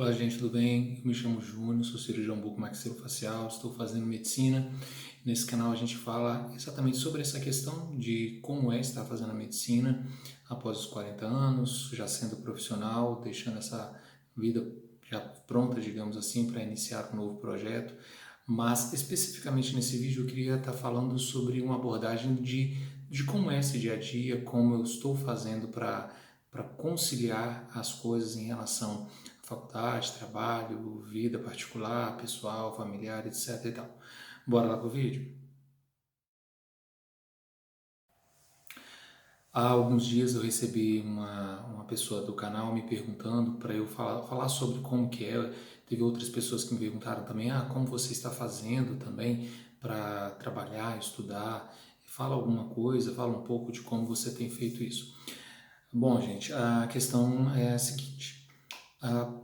Olá, gente, tudo bem? Eu me chamo Júnior, sou cirurgião bucomaxilofacial, estou fazendo medicina. Nesse canal a gente fala exatamente sobre essa questão de como é estar fazendo a medicina após os 40 anos, já sendo profissional, deixando essa vida já pronta, digamos assim, para iniciar um novo projeto. Mas especificamente nesse vídeo eu queria estar falando sobre uma abordagem de como é esse dia a dia, como eu estou fazendo para conciliar as coisas em relação à faculdade, trabalho, vida particular, pessoal, familiar, etc e tal. Bora lá pro vídeo? Há alguns dias eu recebi uma pessoa do canal me perguntando para eu falar sobre como que é. Teve outras pessoas que me perguntaram também, como você está fazendo também para trabalhar, estudar. Fala alguma coisa, fala um pouco de como você tem feito isso. Bom, gente, a questão é a seguinte. Ah,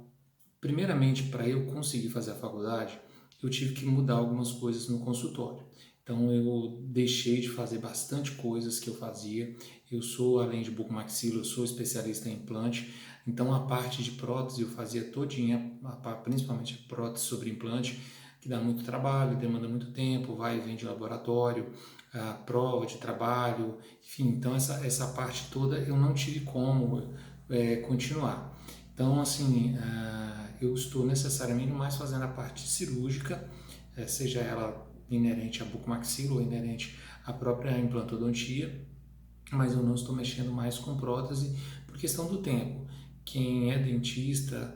Primeiramente, para eu conseguir fazer a faculdade, eu tive que mudar algumas coisas no consultório. Então, eu deixei de fazer bastante coisas que eu fazia. Eu sou, além de bucomaxilo, eu sou especialista em implante. Então, a parte de prótese eu fazia todinha, principalmente a prótese sobre implante, que dá muito trabalho, demanda muito tempo, vai e vem de laboratório, a prova de trabalho, enfim. Então, essa parte toda eu não tive como continuar. Então, assim, eu estou necessariamente mais fazendo a parte cirúrgica, seja ela inerente a bucomaxilo ou inerente à própria implantodontia, mas eu não estou mexendo mais com prótese por questão do tempo. Quem é dentista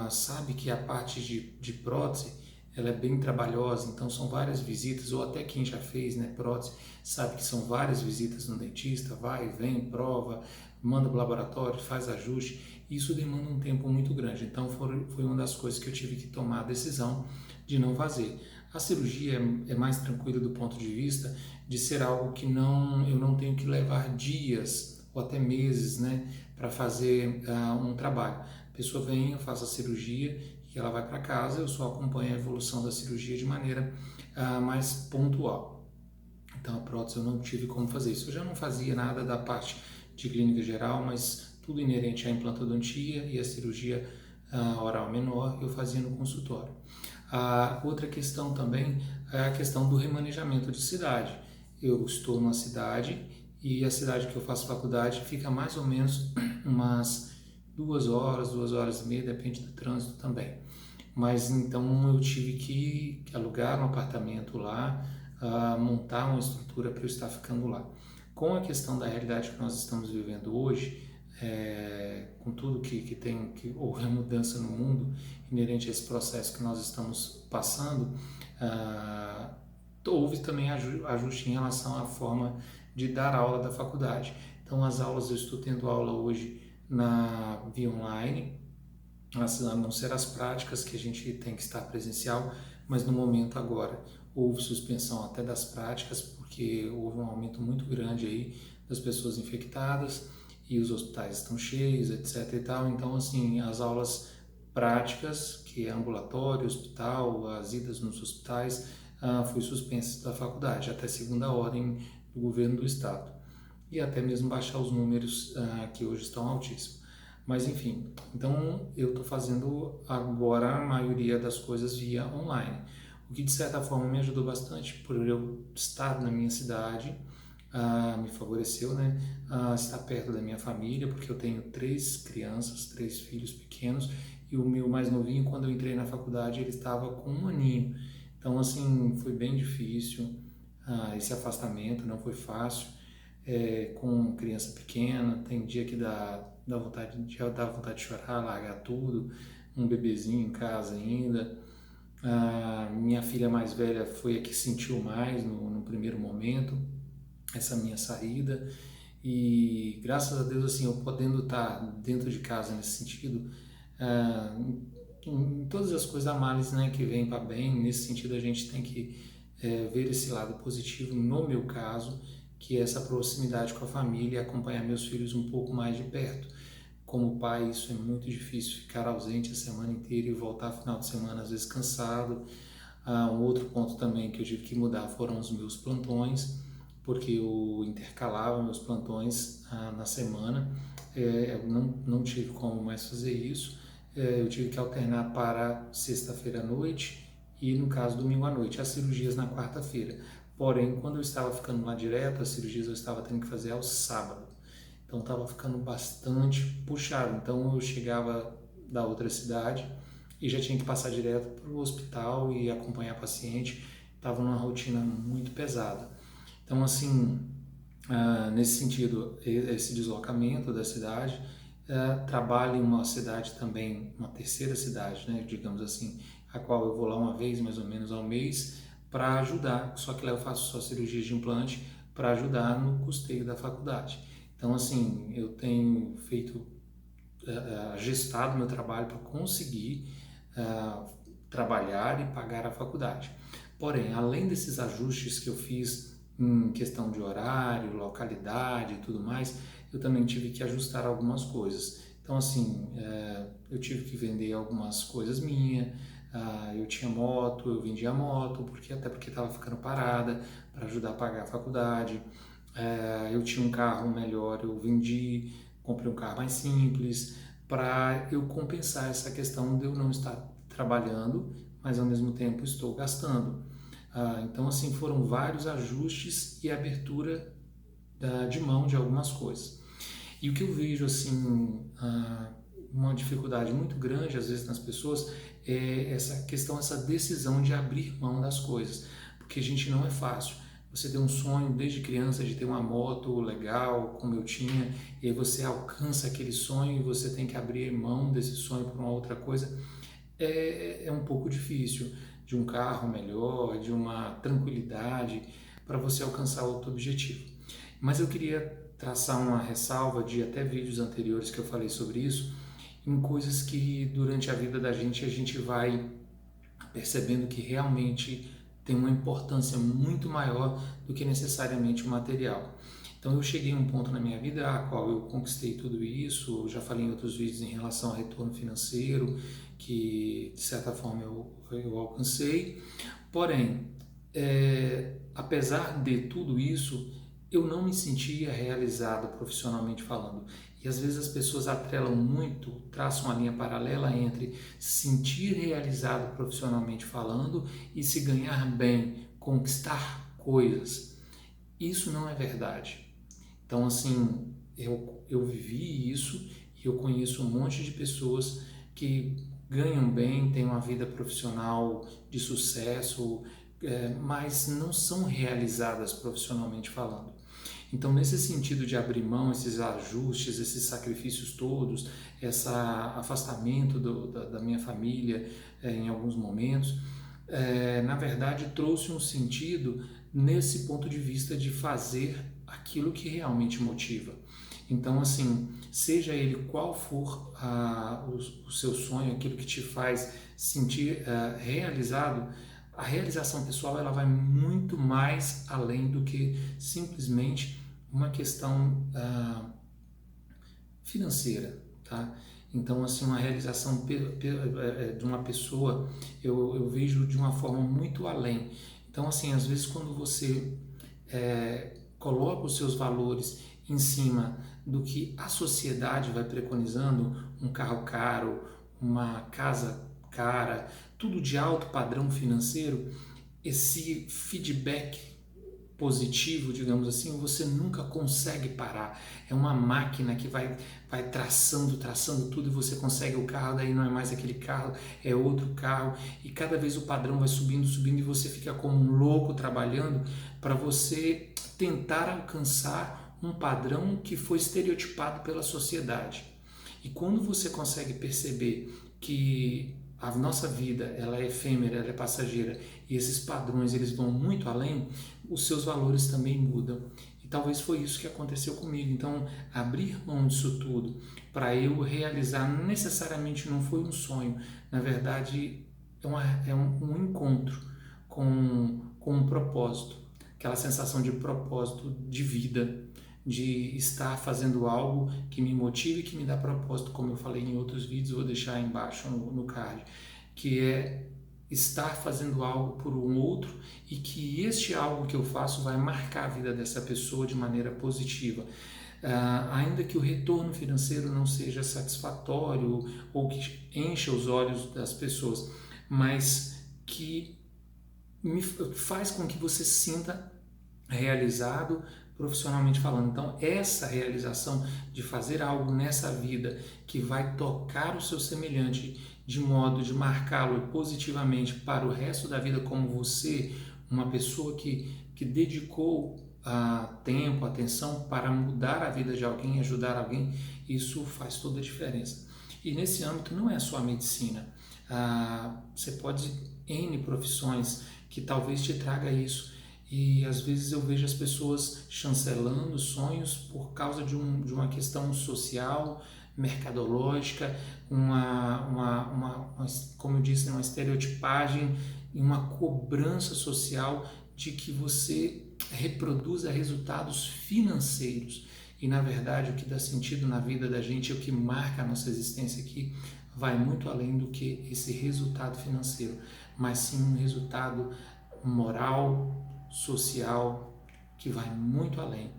sabe que a parte de prótese ela é bem trabalhosa, então são várias visitas, ou até quem já fez prótese sabe que são várias visitas no dentista, vai, vem, prova, manda para o laboratório, faz ajuste, isso demanda um tempo muito grande, então foi uma das coisas que eu tive que tomar a decisão de não fazer. A cirurgia é mais tranquila do ponto de vista de ser algo que eu não tenho que levar dias ou até meses, para fazer um trabalho. A pessoa vem, eu faço a cirurgia e ela vai para casa, eu só acompanho a evolução da cirurgia de maneira mais pontual. Então a prótese eu não tive como fazer isso. Eu já não fazia nada da parte de clínica geral, mas tudo inerente à implantodontia e à cirurgia oral menor eu fazia no consultório. A outra questão também é a questão do remanejamento de cidade. Eu estou numa cidade e a cidade que eu faço faculdade fica mais ou menos umas 2 horas, 2 horas e meia, depende do trânsito também. Mas então eu tive que alugar um apartamento lá, montar uma estrutura para eu estar ficando lá. Com a questão da realidade que nós estamos vivendo hoje, com tudo que houve a mudança no mundo inerente a esse processo que nós estamos passando, houve também ajuste em relação à forma de dar aula da faculdade. Então as aulas eu estou tendo aula hoje via online, a não ser as práticas que a gente tem que estar presencial, mas no momento agora houve suspensão até das práticas porque houve um aumento muito grande aí das pessoas infectadas e os hospitais estão cheios, etc e tal. Então, assim, as aulas práticas, que é ambulatório, hospital, as idas nos hospitais, foi suspensa da faculdade até segunda ordem do governo do estado e até mesmo baixar os números que hoje estão altíssimos. Mas enfim, então eu estou fazendo agora a maioria das coisas via online, o que de certa forma me ajudou bastante por eu estar na minha cidade, me favoreceu, estar perto da minha família, porque eu tenho 3 crianças, 3 filhos pequenos, e o meu mais novinho, quando eu entrei na faculdade, ele estava com 1 aninho. Então, assim, foi bem difícil esse afastamento, não foi fácil, com criança pequena, tem dia que dá vontade de chorar, largar tudo, um bebezinho em casa ainda. Minha filha mais velha foi a que sentiu mais no primeiro momento essa minha saída, e graças a Deus, assim, eu podendo estar dentro de casa nesse sentido, ah, em todas as coisas a males, que vem para bem, nesse sentido a gente tem que ver esse lado positivo, no meu caso, que é essa proximidade com a família e acompanhar meus filhos um pouco mais de perto. Como pai, isso é muito difícil, ficar ausente a semana inteira e voltar final de semana, às vezes cansado. Um outro ponto também que eu tive que mudar foram os meus plantões, porque eu intercalava meus plantões na semana. Eu não tive como mais fazer isso. eu tive que alternar para sexta-feira à noite e, no caso, domingo à noite, as cirurgias na quarta-feira. Porém, quando eu estava ficando lá direto, as cirurgias eu estava tendo que fazer ao sábado. Então estava ficando bastante puxado. Então eu chegava da outra cidade e já tinha que passar direto para o hospital e acompanhar paciente. Estava numa rotina muito pesada. Então, assim, nesse sentido, esse deslocamento da cidade, trabalho em uma cidade também, uma terceira cidade, né, digamos assim, a qual eu vou lá uma vez mais ou menos ao mês para ajudar, só que lá eu faço só cirurgia de implante para ajudar no custeio da faculdade. Então, assim, eu tenho feito, gestado meu trabalho para conseguir trabalhar e pagar a faculdade. Porém, além desses ajustes que eu fiz em questão de horário, localidade e tudo mais, eu também tive que ajustar algumas coisas. Então, assim, eu tive que vender algumas coisas minhas. Eu tinha moto, eu vendia moto, até porque estava ficando parada para ajudar a pagar a faculdade. Eu tinha um carro melhor, eu vendi, comprei um carro mais simples, para eu compensar essa questão de eu não estar trabalhando, mas ao mesmo tempo estou gastando. Então, assim, foram vários ajustes e abertura de mão de algumas coisas. E o que eu vejo, assim, uma dificuldade muito grande, às vezes, nas pessoas, é essa questão, essa decisão de abrir mão das coisas, porque a gente não é fácil. Você tem um sonho desde criança de ter uma moto legal, como eu tinha, e aí você alcança aquele sonho e você tem que abrir mão desse sonho por uma outra coisa. É um pouco difícil, de um carro melhor, de uma tranquilidade para você alcançar outro objetivo. Mas eu queria traçar uma ressalva de até vídeos anteriores que eu falei sobre isso, em coisas que durante a vida da gente a gente vai percebendo que realmente tem uma importância muito maior do que necessariamente o material. Então eu cheguei a um ponto na minha vida a qual eu conquistei tudo isso, já falei em outros vídeos em relação ao retorno financeiro, que de certa forma eu alcancei, porém, apesar de tudo isso, eu não me sentia realizado profissionalmente falando. E às vezes as pessoas atrelam muito, traçam uma linha paralela entre sentir realizado profissionalmente falando e se ganhar bem, conquistar coisas. Isso não é verdade. Então, assim, eu vivi isso e eu conheço um monte de pessoas que ganham bem, têm uma vida profissional de sucesso, mas não são realizadas profissionalmente falando. Então, nesse sentido de abrir mão, esses ajustes, esses sacrifícios todos, esse afastamento da minha família em alguns momentos, na verdade trouxe um sentido nesse ponto de vista de fazer aquilo que realmente motiva. Então, assim, seja ele qual for o seu sonho, aquilo que te faz sentir realizado, a realização pessoal ela vai muito mais além do que simplesmente uma questão financeira, tá? Então, assim, uma realização de uma pessoa, eu vejo de uma forma muito além. Então, assim, às vezes quando você coloca os seus valores em cima do que a sociedade vai preconizando, um carro caro, uma casa cara, tudo de alto padrão financeiro, esse feedback positivo, digamos assim, você nunca consegue parar. É uma máquina que vai traçando tudo e você consegue o carro, daí não é mais aquele carro, é outro carro e cada vez o padrão vai subindo e você fica como um louco trabalhando para você tentar alcançar um padrão que foi estereotipado pela sociedade. E quando você consegue perceber que a nossa vida ela é efêmera, ela é passageira e esses padrões eles vão muito além, os seus valores também mudam. E talvez foi isso que aconteceu comigo. Então, abrir mão disso tudo para eu realizar necessariamente não foi um sonho. Na verdade, é um encontro com um propósito. Aquela sensação de propósito de vida, de estar fazendo algo que me motive e que me dá propósito, como eu falei em outros vídeos, vou deixar aí embaixo no card, que é estar fazendo algo por um outro e que este algo que eu faço vai marcar a vida dessa pessoa de maneira positiva. ainda que o retorno financeiro não seja satisfatório ou que encha os olhos das pessoas, mas que faz com que você se sinta realizado profissionalmente falando. Então, essa realização de fazer algo nessa vida que vai tocar o seu semelhante de modo de marcá-lo positivamente para o resto da vida, como você, uma pessoa que dedicou tempo, atenção para mudar a vida de alguém, ajudar alguém, isso faz toda a diferença. E nesse âmbito não é só a medicina. Você pode N profissões que talvez te traga isso. E às vezes eu vejo as pessoas chancelando sonhos por causa de uma questão social, mercadológica, como eu disse, uma estereotipagem e uma cobrança social de que você reproduza resultados financeiros. E na verdade o que dá sentido na vida da gente, o que marca a nossa existência aqui, vai muito além do que esse resultado financeiro, mas sim um resultado moral, social, que vai muito além.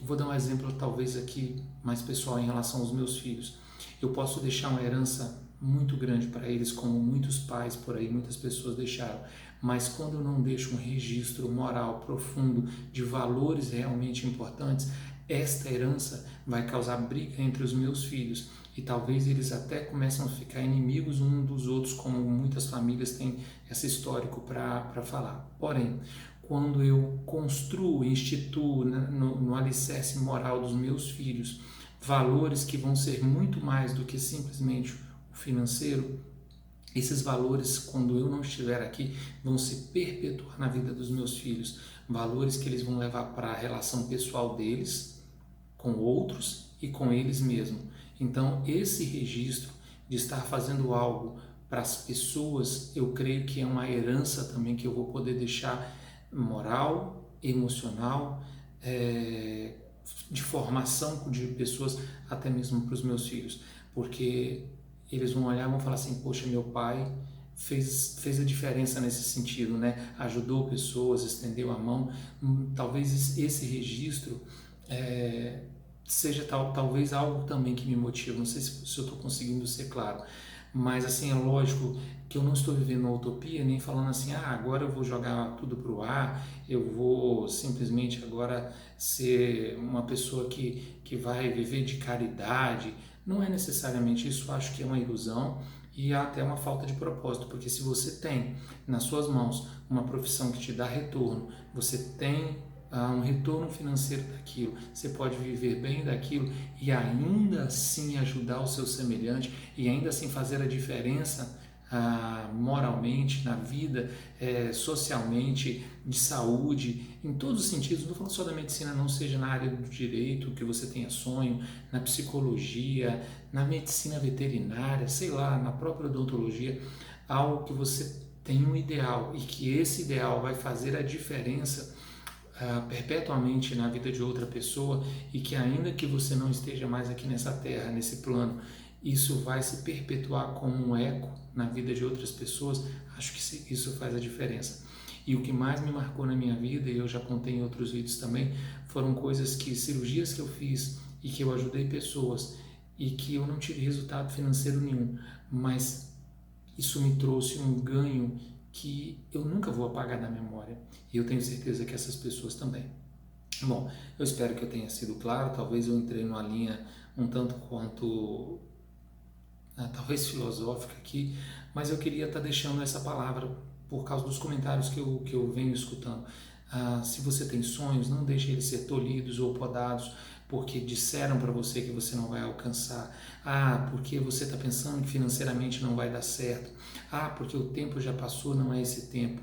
Vou dar um exemplo talvez aqui mais pessoal em relação aos meus filhos. Eu posso deixar uma herança muito grande para eles, como muitos pais por aí, muitas pessoas deixaram, mas quando eu não deixo um registro moral profundo de valores realmente importantes, esta herança vai causar briga entre os meus filhos e talvez eles até começam a ficar inimigos uns dos outros, como muitas famílias têm esse histórico para falar. Porém, quando eu construo, instituo no alicerce moral dos meus filhos valores que vão ser muito mais do que simplesmente o financeiro, esses valores, quando eu não estiver aqui, vão se perpetuar na vida dos meus filhos. Valores que eles vão levar para a relação pessoal deles, com outros e com eles mesmos. Então, esse registro de estar fazendo algo para as pessoas, eu creio que é uma herança também que eu vou poder deixar moral, emocional, de formação de pessoas, até mesmo para os meus filhos. Porque eles vão olhar e vão falar assim, poxa, meu pai fez a diferença nesse sentido, né? Ajudou pessoas, estendeu a mão. Talvez esse registro seja talvez algo também que me motiva. Não sei se eu estou conseguindo ser claro, mas assim, é lógico que eu não estou vivendo uma utopia, nem falando assim, agora eu vou jogar tudo para o ar, eu vou simplesmente agora ser uma pessoa que vai viver de caridade. Não é necessariamente isso, eu acho que é uma ilusão e até uma falta de propósito, porque se você tem nas suas mãos uma profissão que te dá retorno, você tem um retorno financeiro daquilo, você pode viver bem daquilo e ainda assim ajudar o seu semelhante e ainda assim fazer a diferença moralmente, na vida, socialmente, de saúde, em todos os sentidos. Não estou falando só da medicina, não, seja na área do direito, que você tenha sonho, na psicologia, na medicina veterinária, sei lá, na própria odontologia, algo que você tem um ideal e que esse ideal vai fazer a diferença perpetuamente na vida de outra pessoa e que ainda que você não esteja mais aqui nessa terra, nesse plano, isso vai se perpetuar como um eco na vida de outras pessoas. Acho que isso faz a diferença. E o que mais me marcou na minha vida, e eu já contei em outros vídeos também, foram cirurgias que eu fiz e que eu ajudei pessoas e que eu não tive resultado financeiro nenhum, mas isso me trouxe um ganho que eu nunca vou apagar da memória, e eu tenho certeza que essas pessoas também. Bom, eu espero que eu tenha sido claro, talvez eu entrei numa linha um tanto quanto, talvez filosófica aqui, mas eu queria estar deixando essa palavra por causa dos comentários que eu venho escutando. Se você tem sonhos, não deixe eles ser tolhidos ou podados porque disseram para você que você não vai alcançar. Porque você está pensando que financeiramente não vai dar certo. Porque o tempo já passou, não é esse tempo.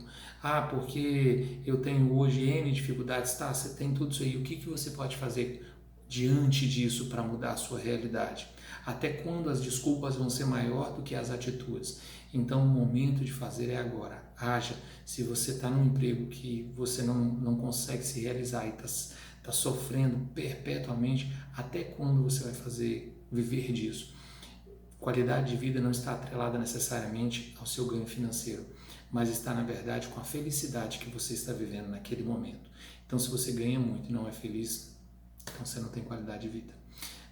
Porque eu tenho hoje N dificuldades. Tá, você tem tudo isso aí. O que você pode fazer diante disso para mudar a sua realidade? Até quando as desculpas vão ser maior do que as atitudes? Então o momento de fazer é agora. Haja. Se você está num emprego que você não consegue se realizar e está sofrendo perpetuamente, até quando você vai viver disso? Qualidade de vida não está atrelada necessariamente ao seu ganho financeiro, mas está, na verdade, com a felicidade que você está vivendo naquele momento. Então, se você ganha muito e não é feliz, então você não tem qualidade de vida.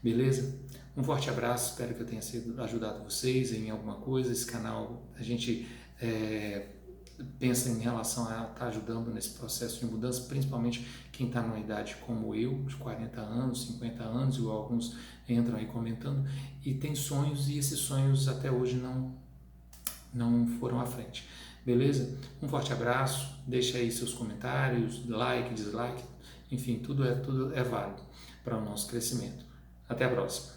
Beleza? Um forte abraço, espero que eu tenha ajudado vocês em alguma coisa. Esse canal a gente pensa em relação a estar ajudando nesse processo de mudança, principalmente quem está numa idade como eu, de 40 anos, 50 anos, igual alguns entram aí comentando, e tem sonhos e esses sonhos até hoje não foram à frente. Beleza? Um forte abraço, deixa aí seus comentários, like, dislike, enfim, tudo é válido para o nosso crescimento. Até a próxima.